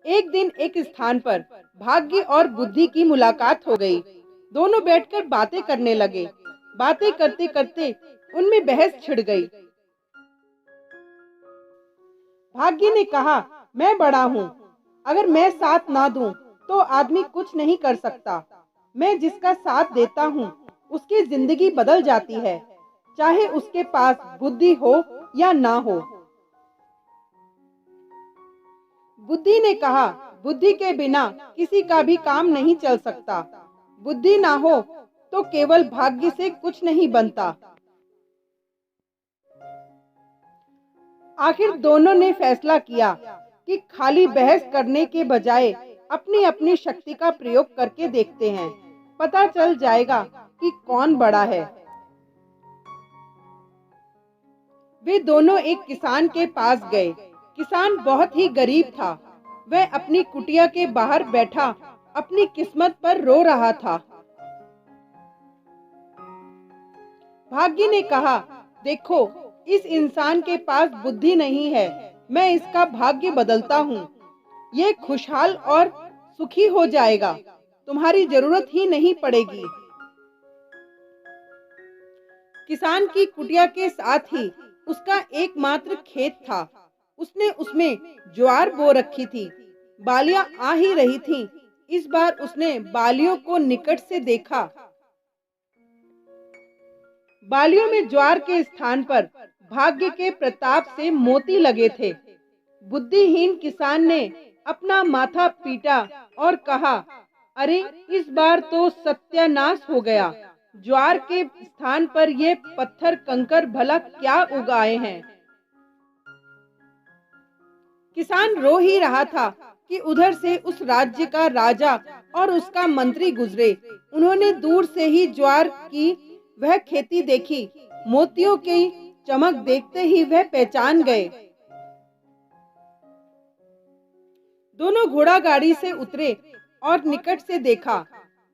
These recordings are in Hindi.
एक दिन एक स्थान पर भाग्य और बुद्धि की मुलाकात हो गई। दोनों बैठकर बातें करने लगे। बातें करते करते उनमें बहस छिड़ गई। भाग्य ने कहा, मैं बड़ा हूँ, अगर मैं साथ ना दूं तो आदमी कुछ नहीं कर सकता। मैं जिसका साथ देता हूँ उसकी जिंदगी बदल जाती है, चाहे उसके पास बुद्धि हो या ना हो। बुद्धि ने कहा, बुद्धि के बिना किसी का भी काम नहीं चल सकता। बुद्धि ना हो तो केवल भाग्य से कुछ नहीं बनता। आखिर दोनों ने फैसला किया कि खाली बहस करने के बजाय अपनी अपनी शक्ति का प्रयोग करके देखते हैं। पता चल जाएगा कि कौन बड़ा है। वे दोनों एक किसान के पास गए। किसान बहुत ही गरीब था। वह अपनी कुटिया के बाहर बैठा अपनी किस्मत पर रो रहा था। भाग्य ने कहा, देखो, इस इंसान के पास बुद्धि नहीं है, मैं इसका भाग्य बदलता हूँ। ये खुशहाल और सुखी हो जाएगा, तुम्हारी जरूरत ही नहीं पड़ेगी। किसान की कुटिया के साथ ही उसका एकमात्र खेत था। उसने उसमें ज्वार बो रखी थी। बालियां आ ही रही थीं। इस बार उसने बालियों को निकट से देखा। बालियों में ज्वार के स्थान पर भाग्य के प्रताप से मोती लगे थे। बुद्धिहीन किसान ने अपना माथा पीटा और कहा, अरे, इस बार तो सत्यानाश हो गया। ज्वार के स्थान पर ये पत्थर कंकर भला क्या उगाए हैं। किसान रो ही रहा था कि उधर से उस राज्य का राजा और उसका मंत्री गुजरे। उन्होंने दूर से ही ज्वार की वह खेती देखी। मोतियों की चमक देखते ही वह पहचान गए। दोनों घोड़ा गाड़ी से उतरे और निकट से देखा।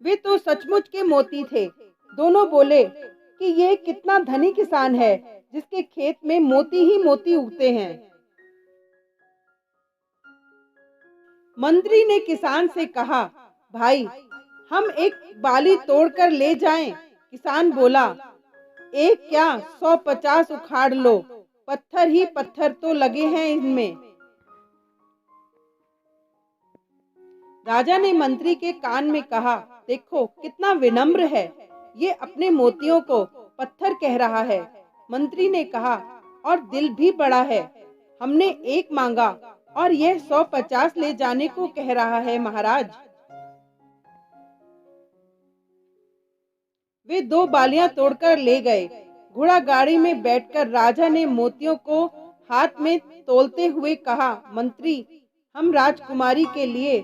वे तो सचमुच के मोती थे। दोनों बोले कि यह कितना धनी किसान है जिसके खेत में मोती ही मोती उगते हैं। मंत्री ने किसान से कहा, भाई, हम एक बाली तोड़कर ले जाएं। किसान बोला, एक क्या, 150 उखाड़ लो, पत्थर ही पत्थर तो लगे हैं इनमें। राजा ने मंत्री के कान में कहा, देखो कितना विनम्र है, ये अपने मोतियों को पत्थर कह रहा है। मंत्री ने कहा, और दिल भी बड़ा है। हमने एक मांगा और यह 150 ले जाने को कह रहा है महाराज। वे 2 बालियां तोड़कर ले गए। घोड़ा गाड़ी में बैठकर राजा ने मोतियों को हाथ में तोलते हुए कहा, मंत्री, हम राजकुमारी के लिए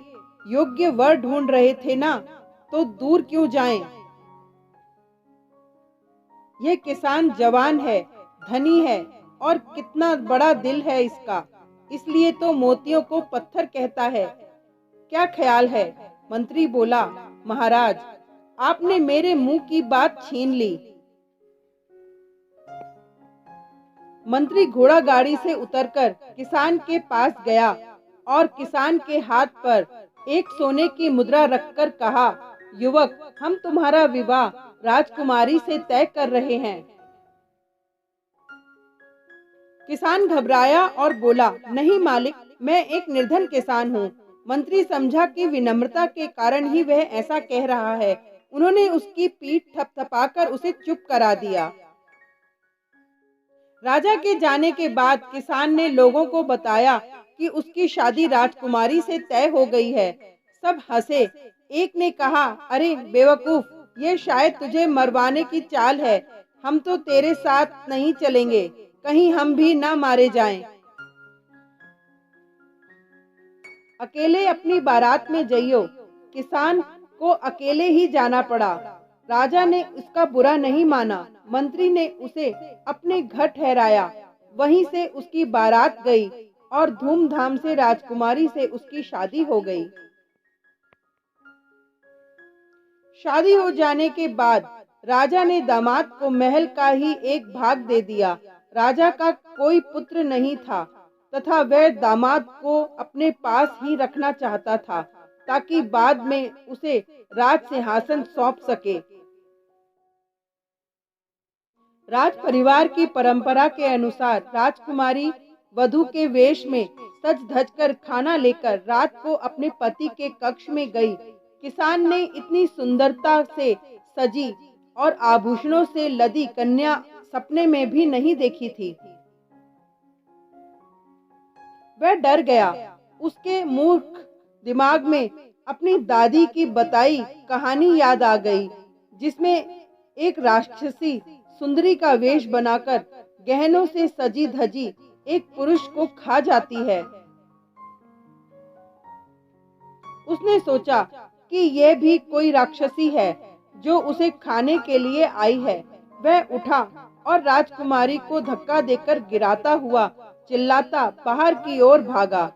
योग्य वर ढूंढ रहे थे ना, तो दूर क्यों जाएं? यह किसान जवान है, धनी है और कितना बड़ा दिल है इसका, इसलिए तो मोतियों को पत्थर कहता है। क्या ख्याल है? मंत्री बोला, महाराज, आपने मेरे मुंह की बात छीन ली। मंत्री घोड़ा गाड़ी से उतरकर किसान के पास गया और किसान के हाथ पर एक सोने की मुद्रा रखकर कहा, युवक, हम तुम्हारा विवाह राजकुमारी से तय कर रहे हैं। किसान घबराया और बोला, नहीं मालिक, मैं एक निर्धन किसान हूँ। मंत्री समझा कि विनम्रता के कारण ही वह ऐसा कह रहा है। उन्होंने उसकी पीठ थपथपाकर उसे चुप करा दिया। राजा के जाने के बाद किसान ने लोगों को बताया कि उसकी शादी राजकुमारी से तय हो गई है। सब हंसे। एक ने कहा, अरे बेवकूफ, ये शायद तुझे मरवाने की चाल है। हम तो तेरे साथ नहीं चलेंगे, कहीं हम भी ना मारे जाएं। अकेले अपनी बारात में जइयो। किसान को अकेले ही जाना पड़ा। राजा ने उसका बुरा नहीं माना। मंत्री ने उसे अपने घर ठहराया। वहीं से उसकी बारात गई और धूमधाम से राजकुमारी से उसकी शादी हो गई। शादी हो जाने के बाद राजा ने दामाद को महल का ही एक भाग दे दिया। राजा का कोई पुत्र नहीं था, तथा वह दामाद को अपने पास ही रखना चाहता था ताकि बाद में उसे राज सिंहासन सौंप सके। राज परिवार की परंपरा के अनुसार राजकुमारी वधू के वेश में सज धज कर खाना लेकर रात को अपने पति के कक्ष में गई। किसान ने इतनी सुंदरता से सजी और आभूषणों से लदी कन्या सपने में भी नहीं देखी थी। वह डर गया। उसके मूर्ख दिमाग में अपनी दादी की बताई कहानी याद आ गई, जिसमें एक राक्षसी सुंदरी का वेश बनाकर गहनों से सजी धजी एक पुरुष को खा जाती है। उसने सोचा कि यह भी कोई राक्षसी है जो उसे खाने के लिए आई है। वह उठा और राजकुमारी को धक्का देकर गिराता हुआ चिल्लाता बाहर की ओर भागा।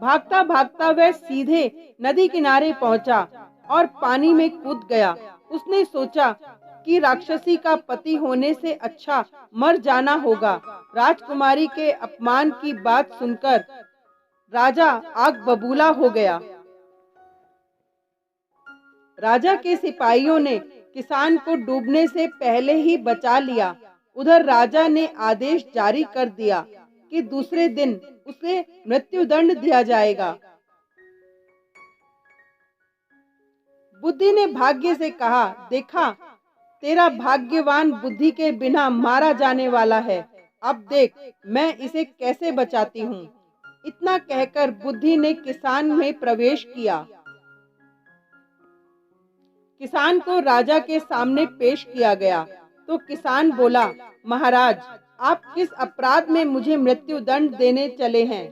भागता भागता वह सीधे नदी किनारे पहुंचा और पानी में कूद गया। उसने सोचा कि राक्षसी का पति होने से अच्छा मर जाना होगा। राजकुमारी के अपमान की बात सुनकर राजा आग बबूला हो गया। राजा के सिपाहियों ने किसान को डूबने से पहले ही बचा लिया। उधर राजा ने आदेश जारी कर दिया कि दूसरे दिन उसे मृत्युदंड दिया जाएगा। बुद्धि ने भाग्य से कहा, देखा, तेरा भाग्यवान बुद्धि के बिना मारा जाने वाला है। अब देख मैं इसे कैसे बचाती हूँ। इतना कहकर बुद्धि ने किसान में प्रवेश किया। किसान को राजा के सामने पेश किया गया तो किसान बोला, महाराज, आप किस अपराध में मुझे मृत्युदंड देने चले हैं?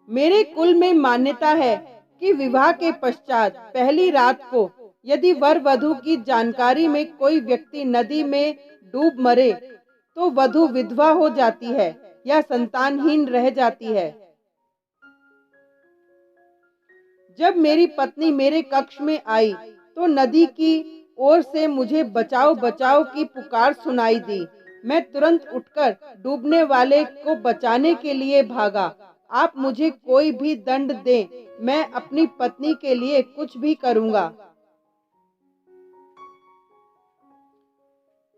मेरे कुल में मान्यता है कि विवाह के पश्चात पहली रात को यदि वर वधू की जानकारी में कोई व्यक्ति नदी में डूब मरे तो वधू विधवा हो जाती है या संतानहीन रह जाती है। जब मेरी पत्नी मेरे कक्ष में आई तो नदी की ओर से मुझे बचाओ बचाओ की पुकार सुनाई दी। मैं तुरंत उठकर डूबने वाले को बचाने के लिए भागा। आप मुझे कोई भी दंड दें, मैं अपनी पत्नी के लिए कुछ भी करूंगा।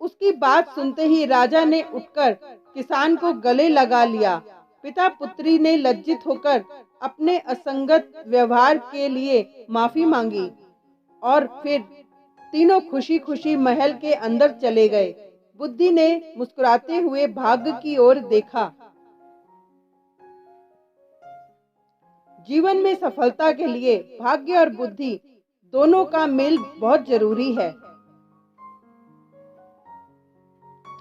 उसकी बात सुनते ही राजा ने उठकर किसान को गले लगा लिया। पिता पुत्री ने लज्जित होकर अपने असंगत व्यवहार के लिए माफी मांगी और फिर तीनों खुशी खुशी महल के अंदर चले गए। बुद्धि ने मुस्कुराते हुए भाग्य की ओर देखा। जीवन में सफलता के लिए भाग्य और बुद्धि दोनों का मेल बहुत जरूरी है।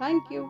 Thank you.